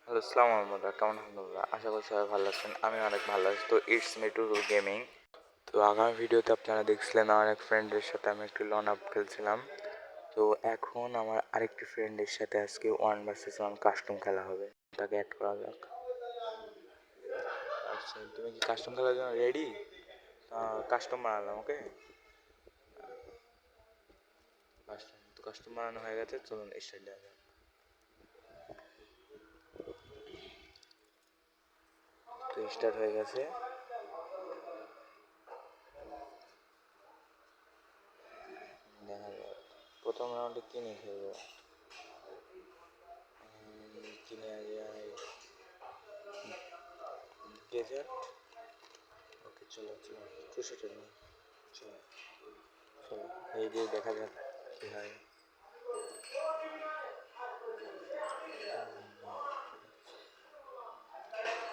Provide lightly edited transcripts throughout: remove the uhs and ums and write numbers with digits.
Hello, আসসালামু আলাইকুম। কেমন আছেন তোমরা? আশা করি সবাই ভালো আছেন। আমি অনেক ভালো আছি। তো ইটস মি টু গেমিং। তো আগামী ভিডিওতে আপনারা দেখছিলেন আমার এক ফ্রেন্ডের সাথে আমি একটু লন আপ খেলছিলাম। তো এখন আমার আরেকটি ফ্রেন্ডের সাথে আজকে 1 vs 1 কাস্টম খেলা হবে। তাকে অ্যাড করা যাক। আচ্ছা, তুমি কি কাস্টম খেলার জন্য রেডি? কাস্টম বানালাম, ওকে? কাস্টম বানানো হয়ে গেছে, চলুন স্টার্ট দেওয়া যাক। তো স্টার্ট হয়ে গেছে। দেখা যাক প্রথম রাউন্ডে কি নিয়ে খেলবো। কিনে যায় ডেজার্ট। ওকে, চলো চলো, 64 নিই। চলো চলো, এই দিয়ে দেখা যাক কি হয়।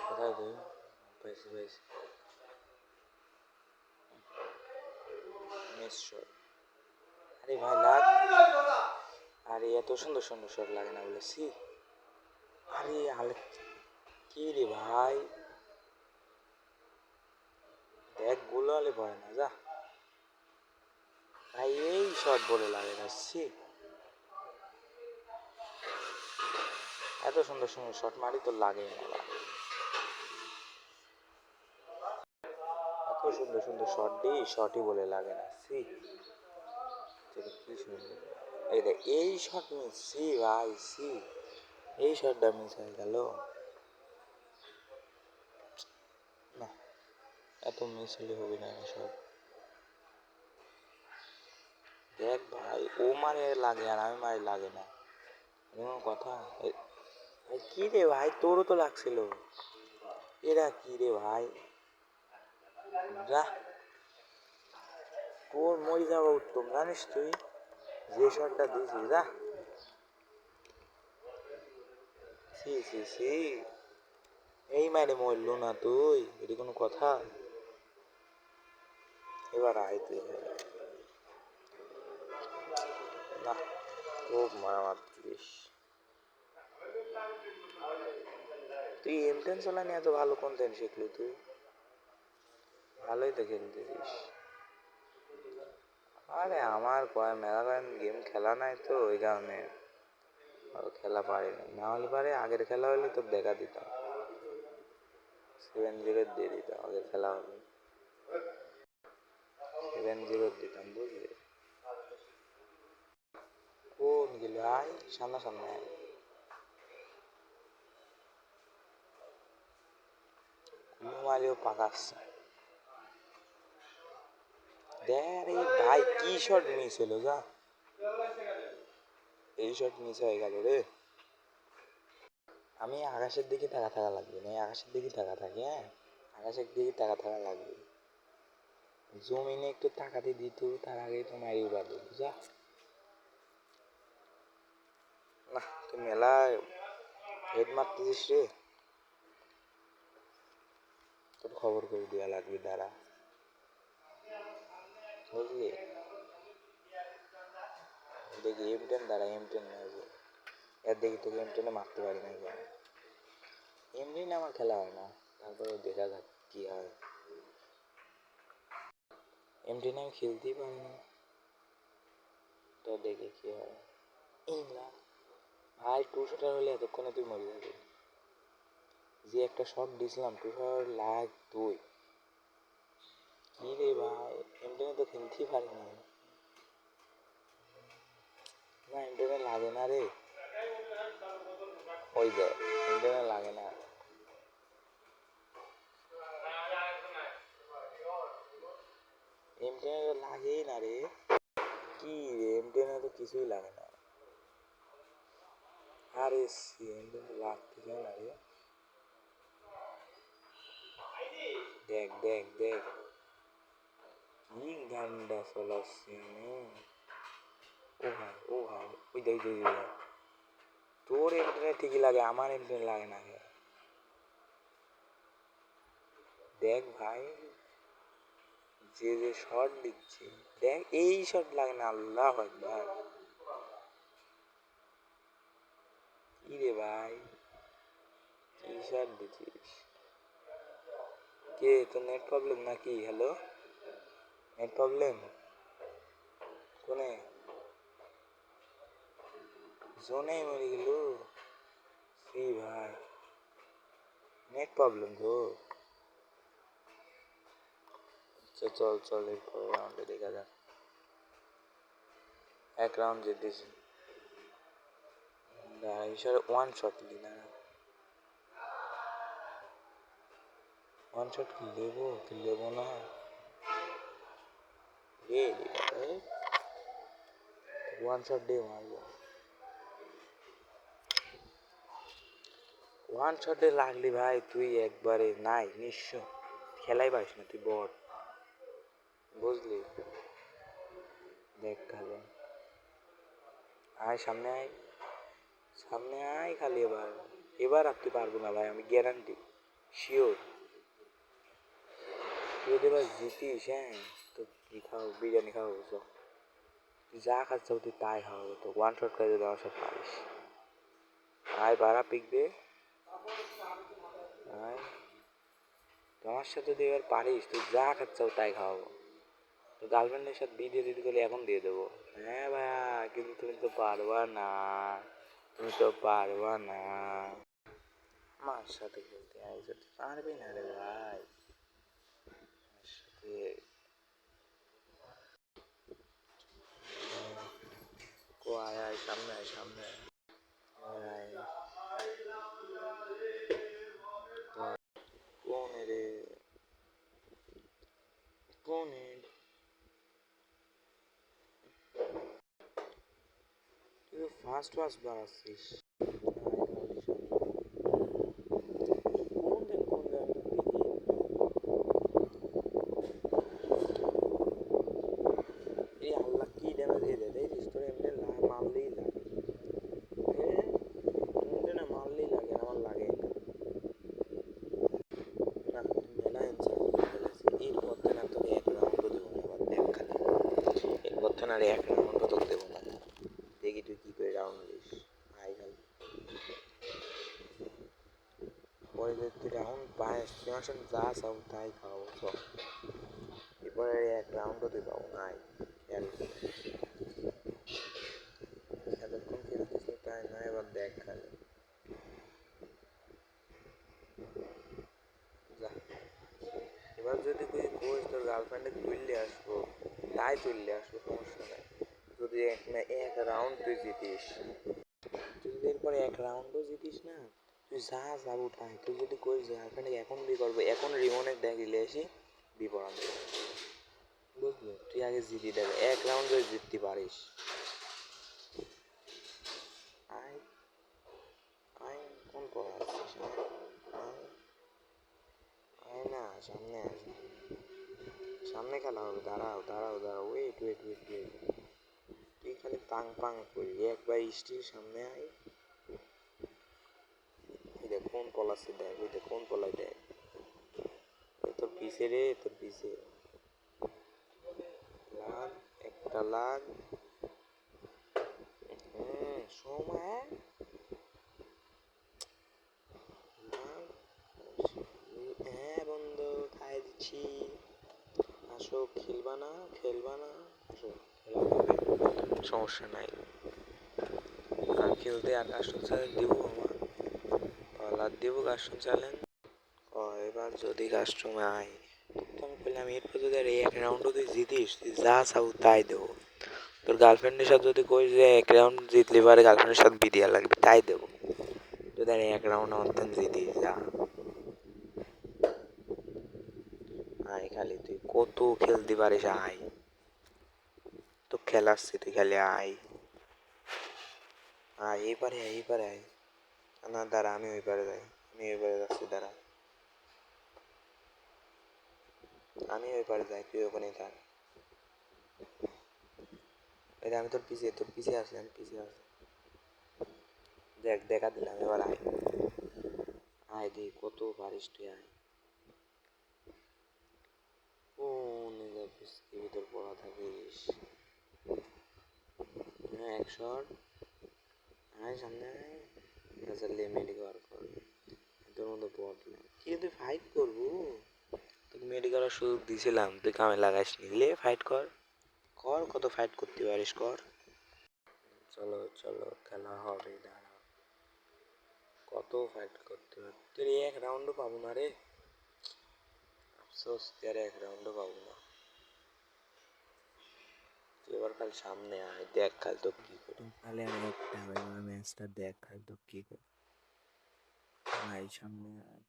কোথায় তুই? পাইছি পাইছি, মিস শট। আরে ভাই লাগ, আরে এত সুন্দর সুন্দর শট লাগে না বলেছি। আরে আলে, কি রে ভাই, দেখ গোল আলে পড়ে না যা ভাই, এই শট বলে লাগে না সি। এত সুন্দর সুন্দর শট মারি তো লাগেই না ভাই। এত সুন্দর সুন্দর শট দিই, শটই বলে লাগে না সি। কি সুন্দর, এই দেখ এই শট মিস, সি ভাই সি, এই শটটা মিস হয়ে গেল না। এত মিস হলে হবে না সব। দেখ ভাই, ও মারে লাগে আর আমি মারি লাগে না, এমন কথা। ভাই কি রে ভাই, তোরও তো লাগছিল। এরা কি রে ভাই, যা, তোর মরে যাওয়া উত্তম জানিস তুই, যে শটটা দিয়েছিস যা। সি সি সি, এই মারে মরলো না তুই, এটি কোনো কথা? এবার আয় তুই, না খুব মারামারিস তুই। এম10 চালানি এত ভালো কন্টেন্ট শিখলি তুই, ভালোই তো খেলতেছিস। আরে আমার কয় মেলা গেম খেলা নাই তো ওই কারণে খেলা পারিনি, না হলে পারে আগের খেলা হলে তো দেখা দিতাম, 7-0 দিয়ে দিতাম আগের খেলা হলে, 7-0 দিতাম বুঝলি। কোন গেল আয়, সামনা সামনে আয়। মারিও পাকাচ্ছে, দেখ রে ভাই কি শট মিস হলো যা, এই শট মিস হয়ে গেল রে। আমি আকাশের দিকে তাকা থাকা লাগবে না, আকাশের দিকে তাকা থাকি, হ্যাঁ আকাশের দিকে তাকা থাকা লাগবে। জমিনে একটু তাকাতে দিত, তার আগেই তো মারি উড়া দিল যা। না তুই মেলা হেড মারতেছিস রে, তোর খবর করে দেওয়া লাগবে দাঁড়া, বুঝলি। দেখি M10 দ্বারা, M10 মারবো, এর দেখি তোকে M10 মারতে পারি না কেন। এমনি না আমার খেলা হয় না, তারপরে দেখা যাক কি হয়। M10 আমি খেলতেই পারি না, তো দেখি কি হয়। এই না ভাই, 2 শটার হলে এতক্ষণে তুই মরে যাবি, যে একটা শট দিছিলাম 2 শট লাগ তুই। কি রে ভাই, M10 তো খেলতেই পারি না, না M10 লাগে না রে, ওই দেখ M10 লাগে না, M10 লাগেই না রে। কি রে, M10 তো কিছুই লাগে না, আরে সি M10 লাগতে চায় না রে। দেখ দেখ দেখ, কি গান্ডা চলাচ্ছে, ও ভাই ও ভাই, ওই দেখ দেখ দেখ। তোর M10 ঠিকই লাগে, আমার M10 লাগে না। দেখ ভাই, যে যে শট দিচ্ছে, দেখ এই শট লাগে না, আল্লাহ আকবার। কি রে ভাই, শট দিছিস? কে তোর নেট প্রবলেম নাকি? হ্যালো, নেট প্রবলেম কোনে? জোনে মরে গেল? সি ভাই, নেট প্রবলেম তো। চল চল এরপর রাউন্ডে দেখা যাক। এক রাউন্ড জিতেছি। ওয়ান শট লি না, ওয়ান শট কি লেবো না রে? ওয়ান শট দিয়ে মারবো। ওয়ান শটে লাগলি ভাই তুই একবারে নাই নিঃস্ব, খেলাই পারিস না তুই বট, বুঝলি? দেখ খালি আয়, সামনে আয়, সামনে আয় খালি। এবার এবার আর তুই পারবো না ভাই, আমি গ্যারান্টি, শিওর। তুই যদি এবার জিতিস, হ্যাঁ তো কি খাও, বিরিয়ানি খাওয়াবো তো। তুই যা খাচ্ছ তুই তাই খাওয়াবো তো, ওয়ান শট করে যদি আমার সাথে পারিস। আয় বাড়া পিক দে, আয় তোমার সাথে যদি এবার পারিস তুই যা খাচ্ছ তাই খাওয়াবো। তো গার্লফ্রেন্ডের সাথে বিয়ে দিতে গেলে এখন দিয়ে দেবো। হ্যাঁ ভাইয়া, কিন্তু তুমি তো পারবা না, তুমি তো পারবা না। আমার সাথে খেলতে আইসো, পারবি না রে ভাই। আমার সাথে কো আয়, আয় সামনে আয়, সামনে আয়। কোন রে, কোন তুই ফার্স্ট ফার্স্ট বাড়াচ্ছিস। কোন দিন এই আল্লাহ কি ড্যামেজ দিয়ে দেয় দেখিস, তোর এমনি মারলেই লাগে। এমনি না মারলেই লাগে, আমার লাগে না। মেলা অ্যান্সার এরপর থেকে না তোকে এক রাউন্ডও দেবো না, এবার দেখ খালি। এরপর থেকে আর এক রাউন্ডও তোকে দেবো না, দেখি তুই কি করে রাউন্ড দিস। আই খালি পরে যদি তুই রাউন্ড পাস, তুই আমার সাথে যা চাও তাই খাওয়াবো সব। এরপরে এক রাউন্ডও তুই পাবো না। আয় খেয়াল এতক্ষণ খেলতেছিস তাই না, এবার দেখ খালি। যা, এবার যদি তুই কোচ তোর গার্লফ্রেন্ডে তুললে আসবো, তাই তুললে আসবো, সমস্যা নাই। যদি এক রাউন্ড তুই জিতিস, তুই যদি এরপরে এক রাউন্ডও জিতিস না, তুই যা যাবো তাই। তুই যদি কোচ গার্লফ্রেন্ডে এখন বিয়ে করবো, এখন রিমনের দেখলে এসে বিয়ে পড়ান দেবো, বুঝলি? তুই আগে জিতি দেবে, এক রাউন্ড যদি জিততে পারিস। আয় আয়, কোন পড়া আসছিস? আয় আয় না, সামনে আয়, সামনে খেলা হবে। দাঁড়াও দাঁড়াও দাঁড়াও, ওয়েট ওয়েট ওয়েট ওয়েট। তুই খালি পাং পাং করবি, একবার স্টির সামনে আয়। ওই দেখ কোন পলাচ্ছে, দেখ ওই দেখ কোন পলায়, দেখ তোর পিছে রে, তোর পিছে লাগ, একটা লাগ। সময় লাগ। হ্যাঁ বন্ধু, খাই দিচ্ছি, আসো। খেলবা না, খেলবা না, আসো খেলা হবে, সমস্যা নাই। আর খেলতে আর কাস্টম চ্যালেঞ্জ দিব, আমার পালার দিব কাস্টম চ্যালেঞ্জ। এবার যদি কাস্টমে আয়, তো আমি বললাম এরপর যদি আর এই এক রাউন্ডও তুই জিতিস, তুই যা চাও তাই দেবো। তোর গার্লফ্রেন্ডের সাথে যদি কই যে এক রাউন্ড জিতলে পারে গার্লফ্রেন্ডের সাথে বিয়ে লাগবে, তাই দেবো। যদি আর এক রাউন্ড আমার জিতিস, যা আয় খালি। তুই কত খেলতে পারিস, আয় তো খেলাচ্ছি, তুই খালি আয়। আয় এইপারে আয়, এইপারে আয়। না দাঁড়া, আমি ওই পারে যাই, আমি ওই পারে যাচ্ছি, দাঁড়া আমি ওই পারে যাই, তুই ওখানেই থাক। এটা আমি তোর পিছিয়ে, তোর পিছিয়ে আসি, আমি পিছিয়ে আসি। দেখ দেখা দিলাম, এবার আয়। আয় দেখি কত পারিস তুই, আয়। কোন ভিতর পড়া থাকিস? হ্যাঁ এক শট, আয় সামনে আয়। মেডিকেল কর, তোর মতো ফাইট করবো? তোকে মেডিকেলের সুযোগ দিয়েছিলাম, তুই কামে লাগাস নিলে ফাইট কর। কর, কত ফাইট করতে পারিস কর। চলো চলো, খেলা হবে, দাঁড়া। কত ফাইট করতে হবে, তুই এক রাউন্ডও পাবো না রে। আফসোস, তুই আর এক রাউন্ডও পাবো না। তুই এবার কাল সামনে আয়, দেখ কাল তো কি করি। কালে আমি একটা ম্যাচটা দেখ কাল তো কি করি। আয় সামনে আয়,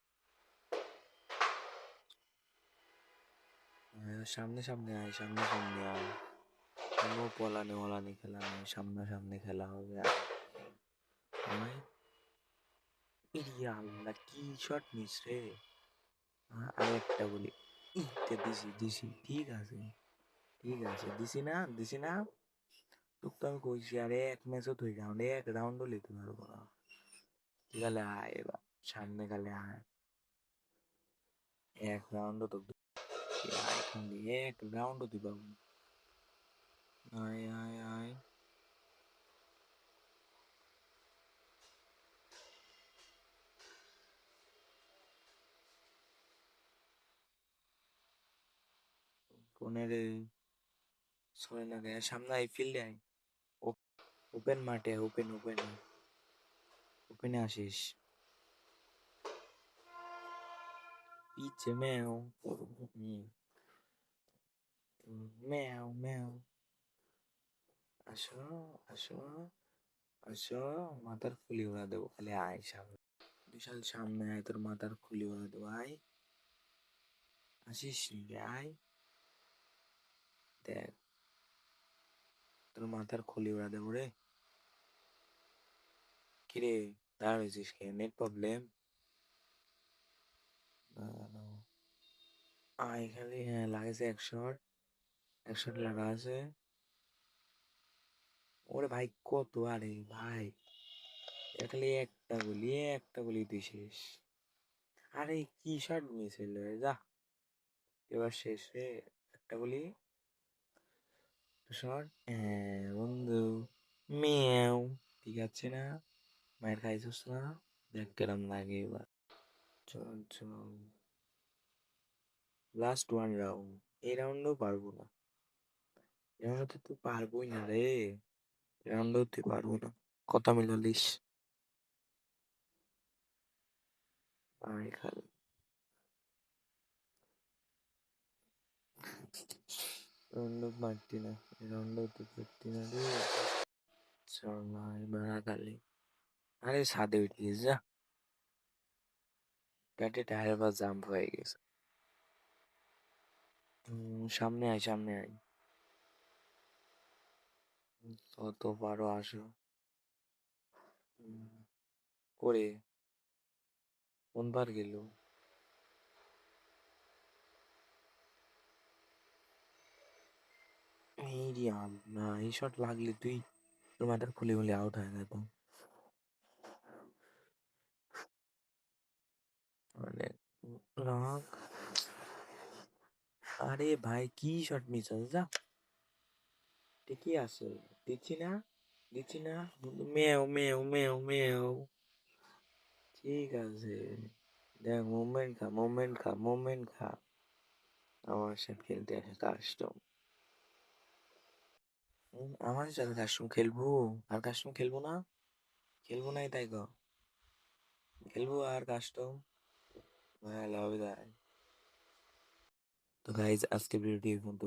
সামনে সামনে আয়, সামনে সামনে আয়। কোনো পলানি ওলানি খেলা নয়, সামনাসামনি খেলা হবে। আয়। ইরে আল্লাহ, কি শট মিস রে। আর একটা বলি, দিছি দিছি, ঠিক আছে ঠিক আছে, দিছি না দিছি না। তোকে তো আমি কইছি আরে এক ম্যাচও তুই রাউন্ডে এক রাউন্ডও লিখতে পারবো না। তুই খালি আয় এবার, সামনে খালি আয়। এক রাউন্ডও তো আয়, খালি এক রাউন্ডও তুই পাবো না। আয় আয় আয়। পনেরো ছয় লাগে, সামনে আয়, ফিল্ডে আয়। ওপেন মাঠে, ওপেন ওপেন ওপেনে আসিস। পিছে ম্যাও, ম্যাও ম্যাও। আসো আসো আসো, মাথার খুলি উড়া দেবো, খালি আয় সামনে। বিশাল সামনে আয়, তোর মাথার খুলি উড়া দেবো, আয়। আসিস রে, আয়। দেখ, তোর মাথার খুলি উড়া দেবো রে। কিরে, দাঁড় হয়েছিস কে, নেট প্রবলেম? আয় খালি, হ্যাঁ লাগেছে এক শট, এক শট লাগা আছে। ওরে ভাই কত, আরে ভাই খালি একটা গুলি তুই শেষ। আরে কি শট মিস হইলো যা, এবার শেষ রে। একটা গুলি শট, হ্যাঁ বন্ধু, মেয়াও। ঠিক আছে না, মায়ের খাইছিস না, দেখ কেরম লাগে এবার। চল চল, লাস্ট ওয়ান রাউন্ড। এই রাউন্ডও পারবো না, এই রাউন্ডে তুই পারবোই না রে, এই রাউন্ডেও তুই পারবো না। কথা মিলালিস, আয় খালি। রাউন্ডও পারতি না, এই রাউন্ডেও তুই পারতি না রে। চল না এবার খালি, আরে ছাদে উঠিস যা, পেটে টায়ার বা জাম্প হয়ে গেছে। সামনে আয় সামনে আয়, কত পারো আসো। করে কোন বার গেল? এই রে না, এই শট লাগলে তুই, তোর মাথার খুলে খুলে আউট হয়ে যেত। মানে রাখ। আরে ভাই কি শট মিস আছে যা, ঠিকই আছে, দিচ্ছি না দিচ্ছি না, মেও মেও মেও মেও। ঠিক আছে, দেখ মুভমেন্ট খা, মুভমেন্ট খা, মুভমেন্ট খা। আমার সাথে খেলতে আসে কাস্টম, আমার সাথে কাস্টম খেলবো? আর কাস্টম খেলবো না, খেলবো নাই তাই গো, খেলবো আর কাস্টম, হ্যাঁ লাভ দেয়। তো গাইজ আজকে ভিডিওটি এই পর্যন্ত,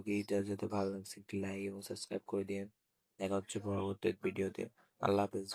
যাতে ভালো লাগছে একটি লাইক এবং সাবস্ক্রাইব করে দিন। দেখা হচ্ছে পরবর্তী ভিডিওতে। আল্লাহ হাফেজ।